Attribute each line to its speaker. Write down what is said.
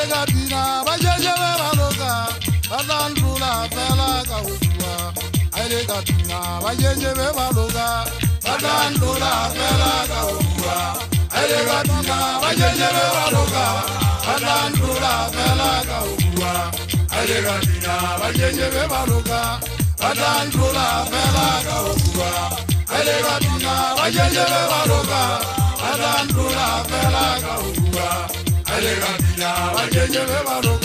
Speaker 1: alega tina bajeje baloga badandula fela ka ukwa alega tina bajeje baloga badandula fela ka ukwa alega tina bajeje baloga badandula fela ka ukwa alega tina bajeje baloga badandula fela ka ukwa alega tina bajeje baloga badandula fela ka ukwa alega tina bajeje baloga